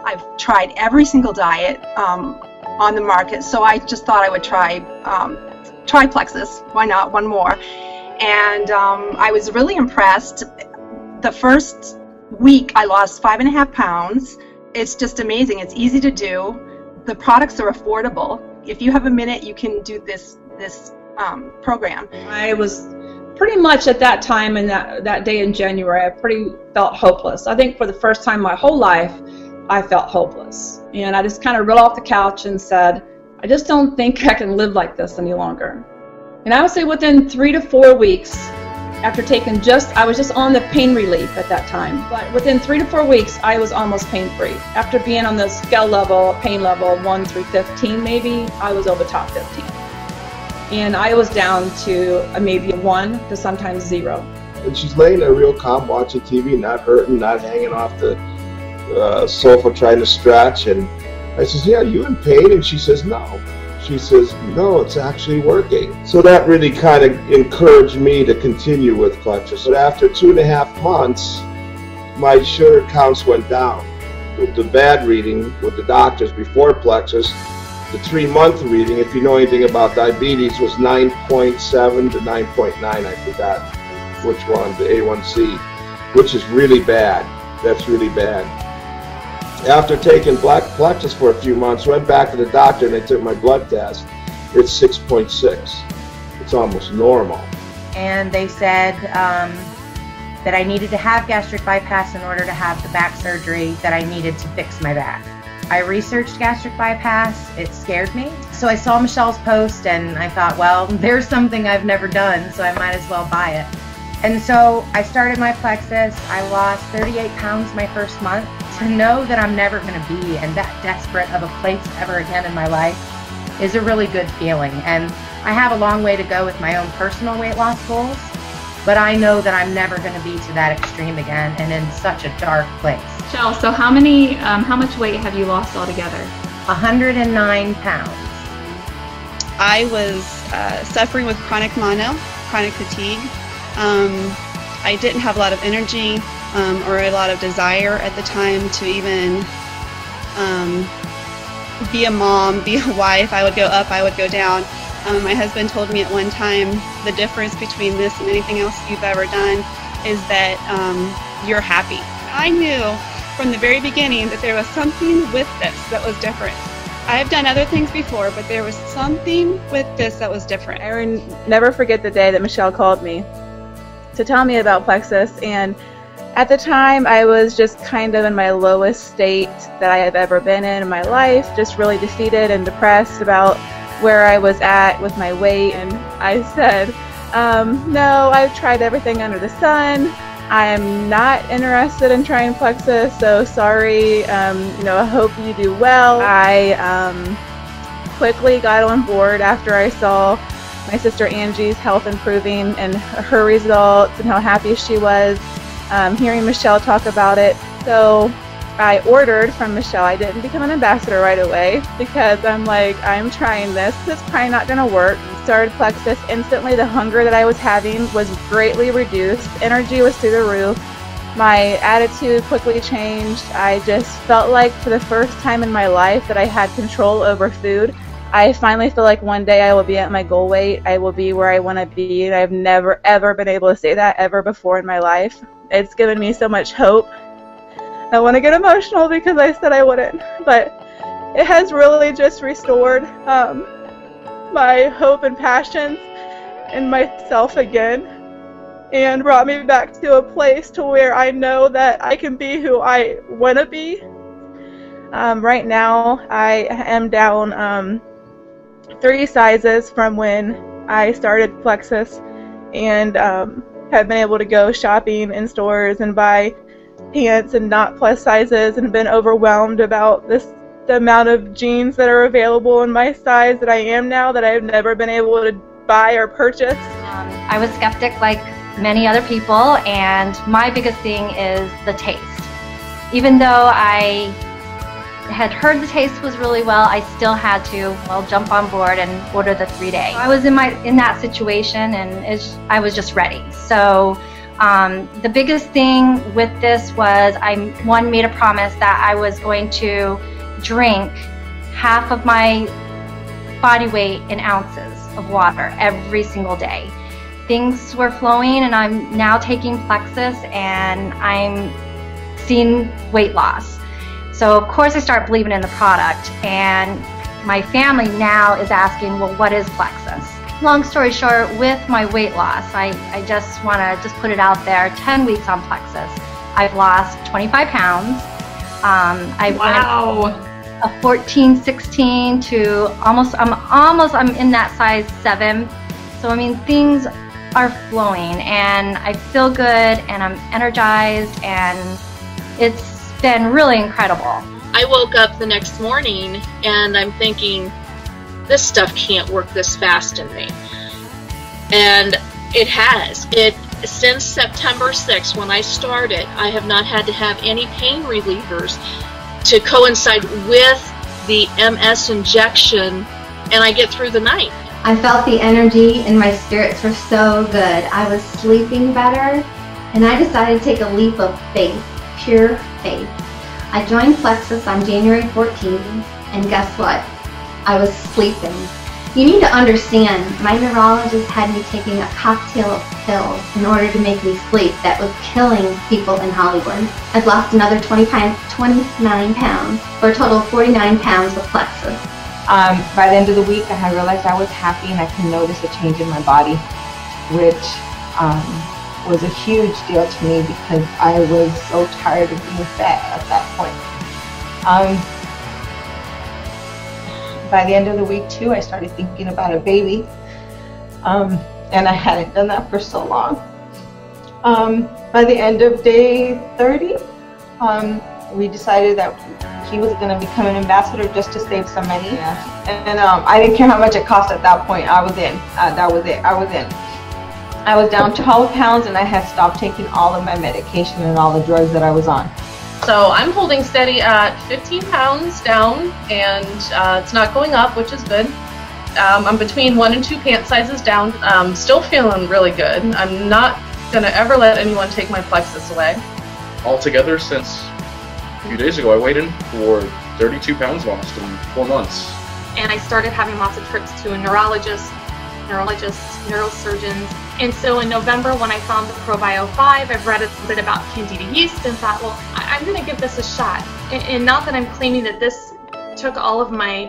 I've tried every single diet on the market, so I just thought I would try Plexus. Why not? One more. And I was really impressed. The first week I lost 5.5 pounds. It's just amazing. It's easy to do. The products are affordable. If you have a minute, you can do this program. I was pretty much at that time, in that day in January, I pretty felt hopeless. I think for the first time in my whole life, I felt hopeless. And I just kind of rolled off the couch and said, I just don't think I can live like this any longer. And I would say within 3 to 4 weeks, after taking I was just on the pain relief at that time, but within 3 to 4 weeks, I was almost pain-free. After being on the scale level, pain level 1 through 15 maybe, I was over top 15. And I was down to maybe a 1 to sometimes 0. And she's laying there real calm, watching TV, not hurting, not hanging off the sofa trying to stretch. And I says, yeah, you in pain? And she says, no. She says, no, it's actually working. So that really kind of encouraged me to continue with Plexus. But after 2.5 months, my sugar counts went down. With the bad reading with the doctors before Plexus, the 3-month reading, if you know anything about diabetes, was 9.7 to 9.9, I forgot which one, the A1C, which is really bad. That's really bad. After taking Plexus for a few months, went back to the doctor and they took my blood test. It's 6.6. It's almost normal. And they said that I needed to have gastric bypass in order to have the back surgery that I needed to fix my back. I researched gastric bypass. It scared me. So I saw Michelle's post and I thought, well, there's something I've never done, so I might as well buy it. And so I started my Plexus. I lost 38 pounds my first month. To know that I'm never going to be in that desperate of a place ever again in my life is a really good feeling. And I have a long way to go with my own personal weight loss goals, but I know that I'm never going to be to that extreme again and in such a dark place. Michelle, so how much weight have you lost altogether? 109 pounds. I was suffering with chronic fatigue. I didn't have a lot of energy or a lot of desire at the time to even be a mom, be a wife. I would go up, I would go down. My husband told me at one time, the difference between this and anything else you've ever done is that you're happy. I knew from the very beginning that there was something with this that was different. I've done other things before, but there was something with this that was different. I will never forget the day that Michelle called me to tell me about Plexus, and at the time I was just kind of in my lowest state that I have ever been in my life, just really defeated and depressed about where I was at with my weight. And I said, no, I've tried everything under the sun. I am not interested in trying Plexus, so sorry. I hope you do well. I quickly got on board after I saw my sister Angie's health improving and her results and how happy she was, hearing Michelle talk about it. So I ordered from Michelle. I didn't become an ambassador right away because I'm like, I'm trying this. It's probably not going to work. Started Plexus. Instantly the hunger that I was having was greatly reduced. Energy was through the roof. My attitude quickly changed. I just felt like for the first time in my life that I had control over food. I finally feel like one day I will be at my goal weight. I will be where I want to be, and I've never ever been able to say that ever before in my life. It's given me so much hope. I want to get emotional because I said I wouldn't, but it has really just restored my hope and passions in myself again, and brought me back to a place to where I know that I can be who I want to be. Right now I am down 3 sizes from when I started Plexus, and have been able to go shopping in stores and buy pants and not plus sizes, and been overwhelmed about the amount of jeans that are available in my size that I am now that I've never been able to buy or purchase. I was skeptic like many other people, and my biggest thing is the taste. Even though I had heard the taste was really well, I still had to, jump on board and order the 3-day. I was in that situation, and I was just ready. So The biggest thing with this was I made a promise that I was going to drink half of my body weight in ounces of water every single day. Things were flowing, and I'm now taking Plexus, and I'm seeing weight loss. So of course I start believing in the product, and my family now is asking, well, what is Plexus? Long story short, with my weight loss, I just want to put it out there, 10 weeks on Plexus, I've lost 25 pounds. I went a 14, 16 to I'm in that size 7. So I mean, things are flowing, and I feel good, and I'm energized, and it's been really incredible. I woke up the next morning and I'm thinking, this stuff can't work this fast in me. And it has. Since September 6th, when I started, I have not had to have any pain relievers to coincide with the MS injection, and I get through the night. I felt the energy and my spirits were so good. I was sleeping better, and I decided to take a leap of faith, pure faith. I joined Plexus on January 14th, and guess what? I was sleeping. You need to understand, my neurologist had me taking a cocktail of pills in order to make me sleep that was killing people in Hollywood. I've lost another 29 pounds, for a total of 49 pounds with Plexus. By the end of the week, I realized I was happy, and I could notice a change in my body, which was a huge deal to me because I was so tired of being fat at that point. By the end of the week too, I started thinking about a baby, and I hadn't done that for so long. By the end of day 30, we decided that he was going to become an ambassador just to save some money. And I didn't care how much it cost at that point. I was in. That was it. I was in. I was down 12 pounds, and I had stopped taking all of my medication and all the drugs that I was on. So I'm holding steady at 15 pounds down, and it's not going up, which is good. I'm between 1 and 2 pant sizes down. Still feeling really good. I'm not going to ever let anyone take my Plexus away. Altogether, since a few days ago, I weighed in for 32 pounds lost in 4 months. And I started having lots of trips to a neurologist, neurosurgeons. And so in November, when I found the ProBio 5, I've read a bit about Candida yeast and thought, well, I'm going to give this a shot. And not that I'm claiming that this took all of my,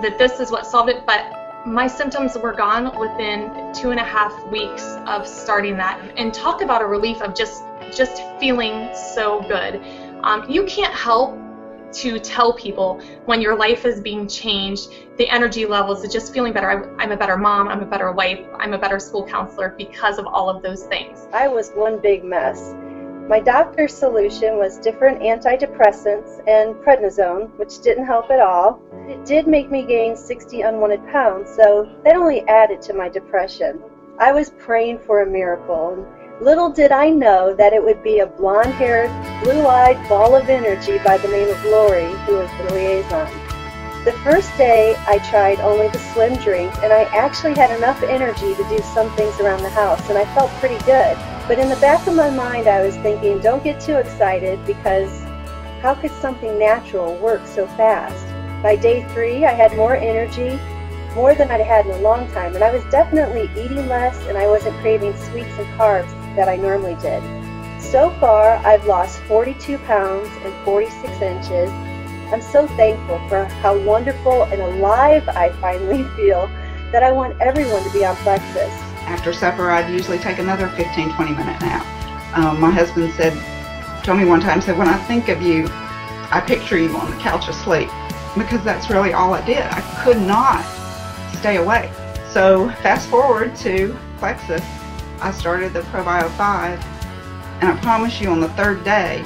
that this is what solved it, but my symptoms were gone within 2.5 weeks of starting that. And talk about a relief of just feeling so good. You can't help to tell people when your life is being changed, the energy levels, just feeling better. I'm a better mom, I'm a better wife, I'm a better school counselor because of all of those things. I was one big mess. My doctor's solution was different antidepressants and prednisone, which didn't help at all. It did make me gain 60 unwanted pounds, so that only added to my depression. I was praying for a miracle, and little did I know that it would be a blonde-haired, blue-eyed ball of energy by the name of Lori who was the liaison. The first day, I tried only the slim drink, and I actually had enough energy to do some things around the house, and I felt pretty good. But in the back of my mind, I was thinking, don't get too excited, because how could something natural work so fast? By day 3, I had more energy, more than I'd had in a long time, and I was definitely eating less, and I wasn't craving sweets and carbs that I normally did. So far, I've lost 42 pounds and 46 inches. I'm so thankful for how wonderful and alive I finally feel that I want everyone to be on Plexus. After supper, I'd usually take another 15-20 minute nap. My husband told me one time, when I think of you, I picture you on the couch asleep, because that's really all I did. I could not stay awake. So fast forward to Plexus. I started the ProBio 5, and I promise you on the 3rd day,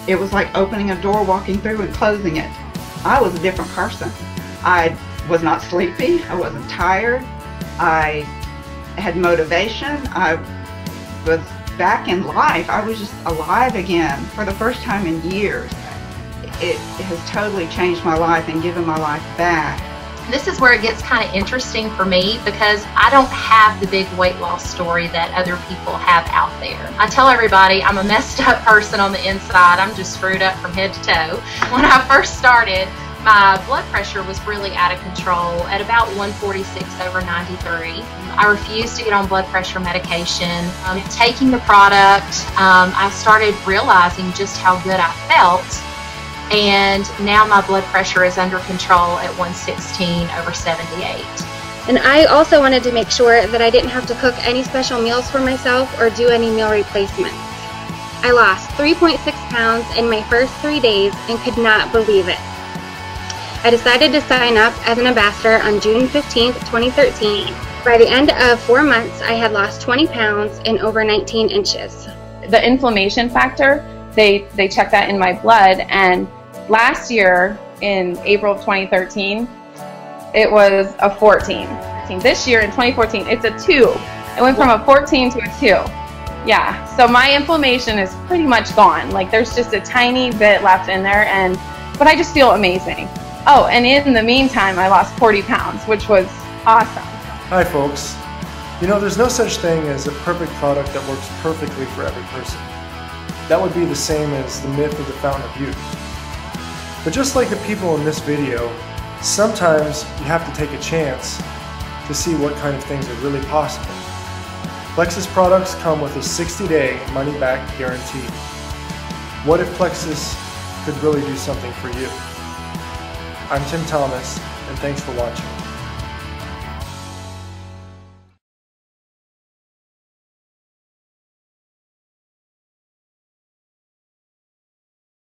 it was like opening a door, walking through and closing it. I was a different person. I was not sleepy, I wasn't tired, I had motivation, I was back in life. I was just alive again for the first time in years. It has totally changed my life and given my life back. This is where it gets kind of interesting for me because I don't have the big weight loss story that other people have out there. I tell everybody I'm a messed up person on the inside. I'm just screwed up from head to toe. When I first started, my blood pressure was really out of control at about 146/93. I refused to get on blood pressure medication. Taking the product, I started realizing just how good I felt. And now my blood pressure is under control at 116/78. And I also wanted to make sure that I didn't have to cook any special meals for myself or do any meal replacements. I lost 3.6 pounds in my first 3 days and could not believe it. I decided to sign up as an ambassador on June 15th, 2013. By the end of 4 months, I had lost 20 pounds and over 19 inches. The inflammation factor, they checked that in my blood, and last year, in April of 2013, it was a 14. This year, in 2014, it's a 2. It went from a 14 to a 2. Yeah, so my inflammation is pretty much gone. Like, there's just a tiny bit left in there, but I just feel amazing. Oh, and in the meantime, I lost 40 pounds, which was awesome. Hi, folks. You know, there's no such thing as a perfect product that works perfectly for every person. That would be the same as the myth of the fountain of youth. But just like the people in this video, sometimes you have to take a chance to see what kind of things are really possible. Plexus products come with a 60-day money-back guarantee. What if Plexus could really do something for you? I'm Tim Thomas, and thanks for watching.